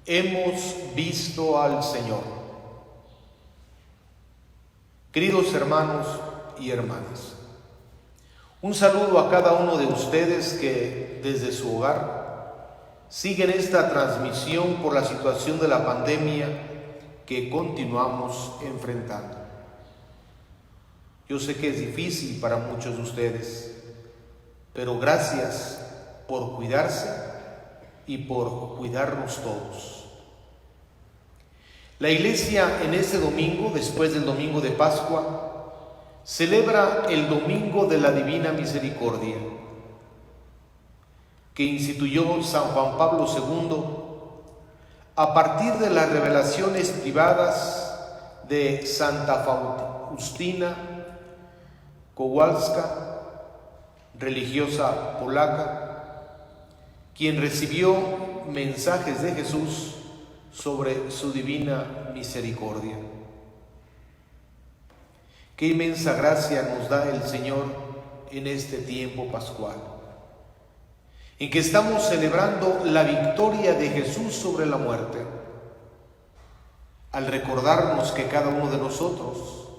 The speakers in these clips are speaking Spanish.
Hemos visto al Señor. Queridos hermanos y hermanas, un saludo a cada uno de ustedes que desde su hogar siguen esta transmisión por la situación de la pandemia que continuamos enfrentando. Yo sé que es difícil para muchos de ustedes, pero gracias por cuidarse y por cuidarnos todos. La Iglesia en este domingo, después del domingo de Pascua, celebra el Domingo de la Divina Misericordia, que instituyó San Juan Pablo II a partir de las revelaciones privadas de Santa Faustina Kowalska, religiosa polaca, quien recibió mensajes de Jesús sobre su divina misericordia. Qué inmensa gracia nos da el Señor en este tiempo pascual, en que estamos celebrando la victoria de Jesús sobre la muerte, al recordarnos que cada uno de nosotros,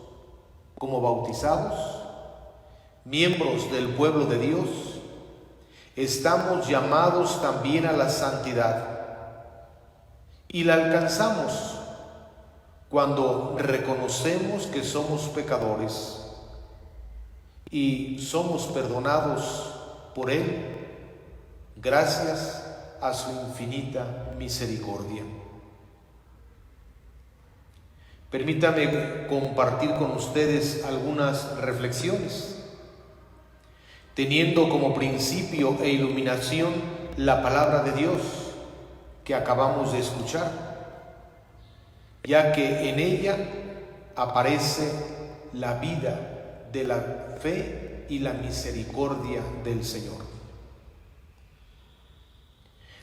como bautizados, miembros del pueblo de Dios, estamos llamados también a la santidad. Y la alcanzamos cuando reconocemos que somos pecadores y somos perdonados por Él gracias a su infinita misericordia. Permítame compartir con ustedes algunas reflexiones, teniendo como principio e iluminación la palabra de Dios que acabamos de escuchar, ya que en ella aparece la vida de la fe y la misericordia del Señor.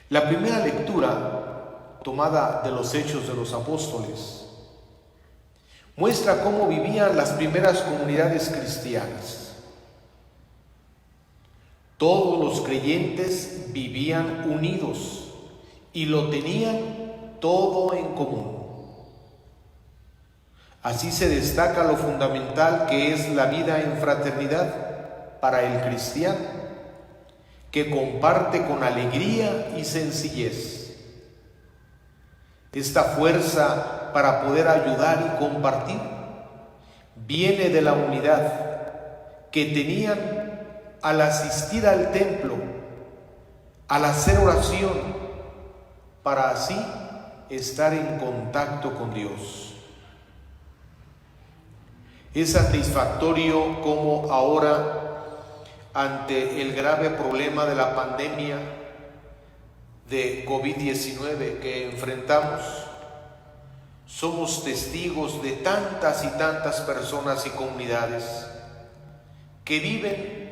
La primera lectura, tomada de los Hechos de los Apóstoles, muestra cómo vivían las primeras comunidades cristianas. Todos los creyentes vivían unidos y lo tenían todo en común. Así se destaca lo fundamental que es la vida en fraternidad para el cristiano, que comparte con alegría y sencillez. Esta fuerza para poder ayudar y compartir viene de la unidad que tenían al asistir al templo, al hacer oración, para así estar en contacto con Dios. Es satisfactorio como ahora, ante el grave problema de la pandemia de COVID-19 que enfrentamos, somos testigos de tantas y tantas personas y comunidades que viven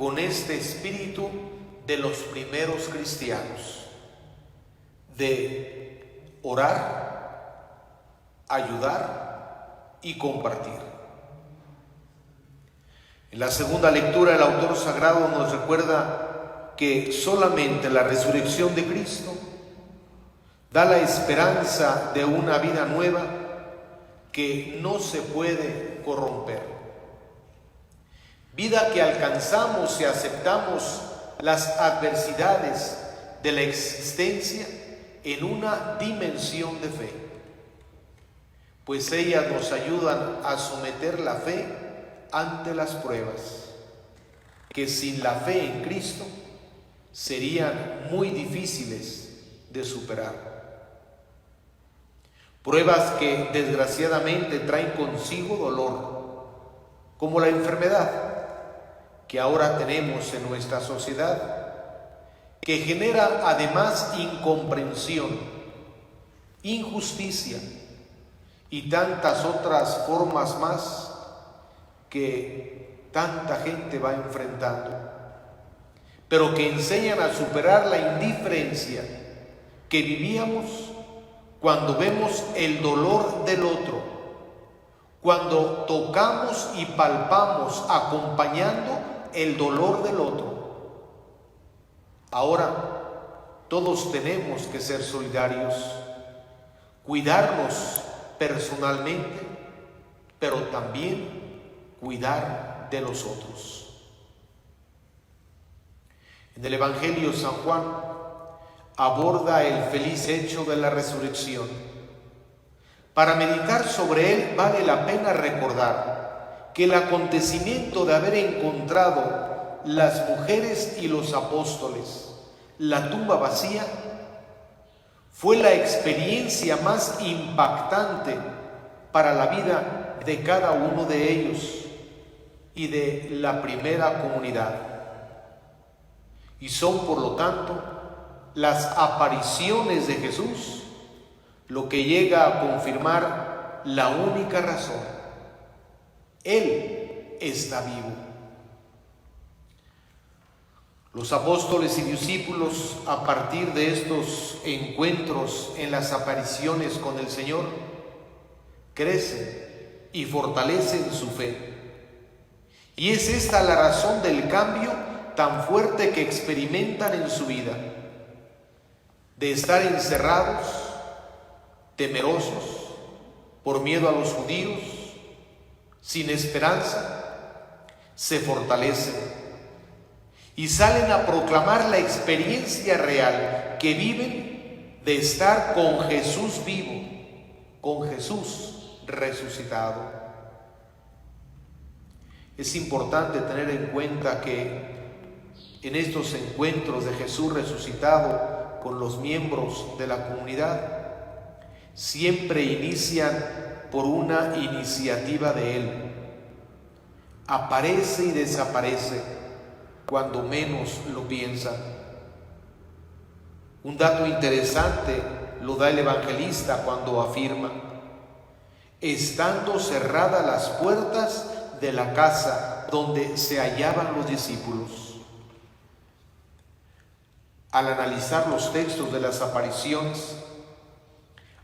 con este espíritu de los primeros cristianos, de orar, ayudar y compartir. En la segunda lectura, el autor sagrado nos recuerda que solamente la resurrección de Cristo da la esperanza de una vida nueva que no se puede corromper. Vida que alcanzamos si aceptamos las adversidades de la existencia en una dimensión de fe, pues ellas nos ayudan a someter la fe ante las pruebas, que sin la fe en Cristo serían muy difíciles de superar. Pruebas que desgraciadamente traen consigo dolor, como la enfermedad que ahora tenemos en nuestra sociedad, que genera además incomprensión, injusticia y tantas otras formas más que tanta gente va enfrentando, pero que enseñan a superar la indiferencia que vivíamos cuando vemos el dolor del otro, cuando tocamos y palpamos acompañando el dolor del otro. Ahora todos tenemos que ser solidarios cuidarnos personalmente, pero también cuidar de los otros. En el Evangelio San Juan aborda el feliz hecho de la resurrección. Para meditar sobre él vale la pena recordar que el acontecimiento de haber encontrado las mujeres y los apóstoles la tumba vacía fue la experiencia más impactante para la vida de cada uno de ellos y de la primera comunidad. Y son, por lo tanto, las apariciones de Jesús lo que llega a confirmar la única razón: Él está vivo. Los apóstoles y discípulos, a partir de estos encuentros en las apariciones con el Señor, crecen y fortalecen su fe. Y es esta la razón del cambio tan fuerte que experimentan en su vida, de estar encerrados, temerosos, por miedo a los judíos, sin esperanza, se fortalecen y salen a proclamar la experiencia real que viven de estar con Jesús vivo, con Jesús resucitado. Es importante tener en cuenta que en estos encuentros de Jesús resucitado con los miembros de la comunidad, siempre inician por una iniciativa de Él. Aparece y desaparece cuando menos lo piensan. Un dato interesante lo da el evangelista cuando afirma: estando cerradas las puertas de la casa donde se hallaban los discípulos. Al analizar los textos de las apariciones,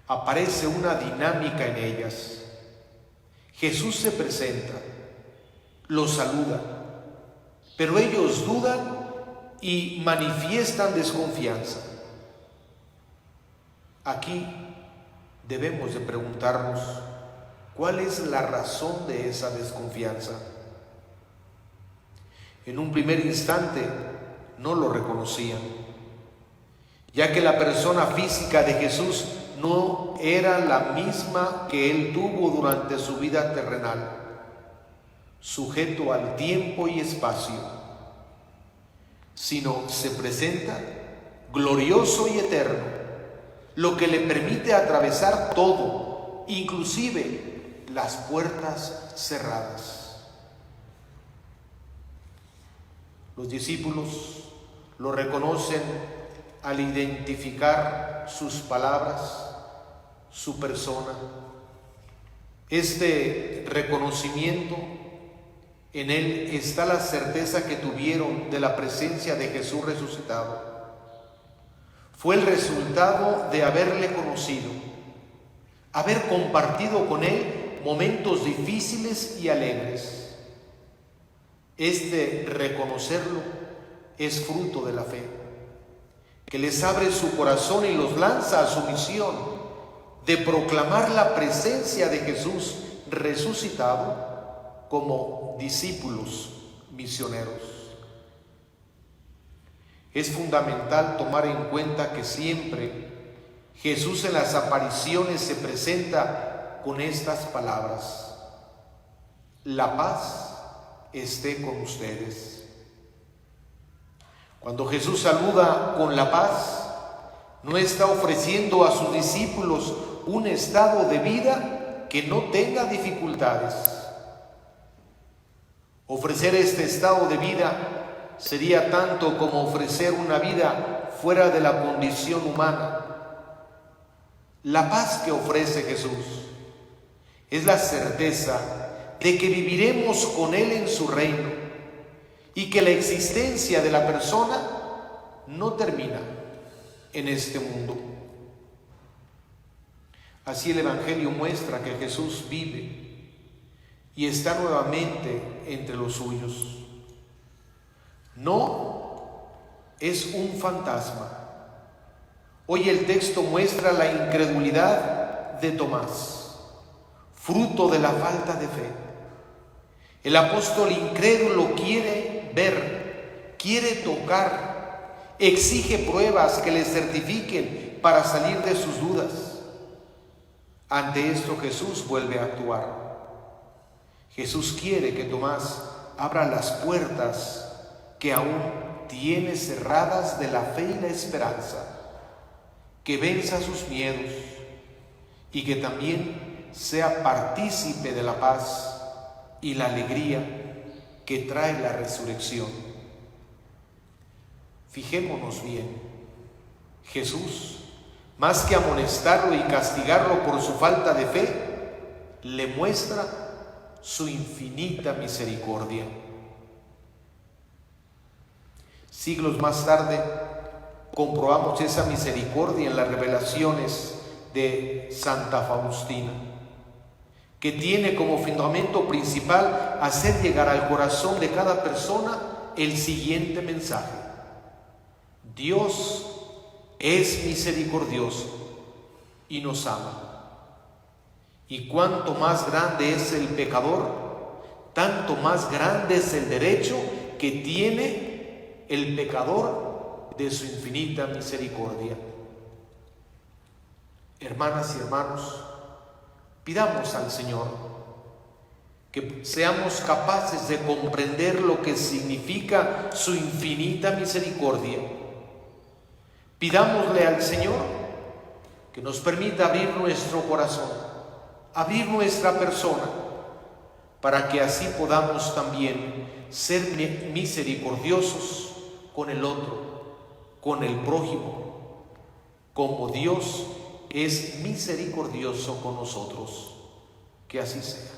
aparece una dinámica en ellas. Jesús se presenta, los saluda, pero ellos dudan y manifiestan desconfianza. Aquí debemos de preguntarnos, ¿cuál es la razón de esa desconfianza? En un primer instante no lo reconocían, ya que la persona física de Jesús no era la misma que Él tuvo durante su vida terrenal, sujeto al tiempo y espacio, sino se presenta glorioso y eterno, lo que le permite atravesar todo, inclusive las puertas cerradas. Los discípulos lo reconocen al identificar sus palabras, su persona. Este reconocimiento, en él está la certeza que tuvieron de la presencia de Jesús resucitado. Fue el resultado de haberle conocido, haber compartido con él momentos difíciles y alegres. Este reconocerlo es fruto de la fe, que les abre su corazón y los lanza a su misión de proclamar la presencia de Jesús resucitado como discípulos misioneros. Es fundamental tomar en cuenta que siempre Jesús en las apariciones se presenta con estas palabras: la paz esté con ustedes. Cuando Jesús saluda con la paz, no está ofreciendo a sus discípulos un estado de vida que no tenga dificultades. Ofrecer este estado de vida sería tanto como ofrecer una vida fuera de la condición humana. La paz que ofrece Jesús es la certeza de que viviremos con Él en su reino y que la existencia de la persona no termina en este mundo. Así el Evangelio muestra que Jesús vive y está nuevamente entre los suyos. No es un fantasma. Hoy el texto muestra la incredulidad de Tomás, fruto de la falta de fe. El apóstol incrédulo quiere ver, quiere tocar, exige pruebas que le certifiquen para salir de sus dudas. Ante esto Jesús vuelve a actuar. Jesús quiere que Tomás abra las puertas que aún tiene cerradas de la fe y la esperanza, que venza sus miedos y que también sea partícipe de la paz y la alegría que trae la resurrección. Fijémonos bien, Jesús, más que amonestarlo y castigarlo por su falta de fe, le muestra su infinita misericordia. Siglos más tarde, comprobamos esa misericordia en las revelaciones de Santa Faustina, que tiene como fundamento principal hacer llegar al corazón de cada persona el siguiente mensaje: Dios es misericordioso y nos ama. Y cuanto más grande es el pecador, tanto más grande es el derecho que tiene el pecador de su infinita misericordia. Hermanas y hermanos, pidamos al Señor que seamos capaces de comprender lo que significa su infinita misericordia. Pidámosle al Señor que nos permita abrir nuestro corazón, abrir nuestra persona, para que así podamos también ser misericordiosos con el otro, con el prójimo, como Dios es misericordioso con nosotros. Que así sea.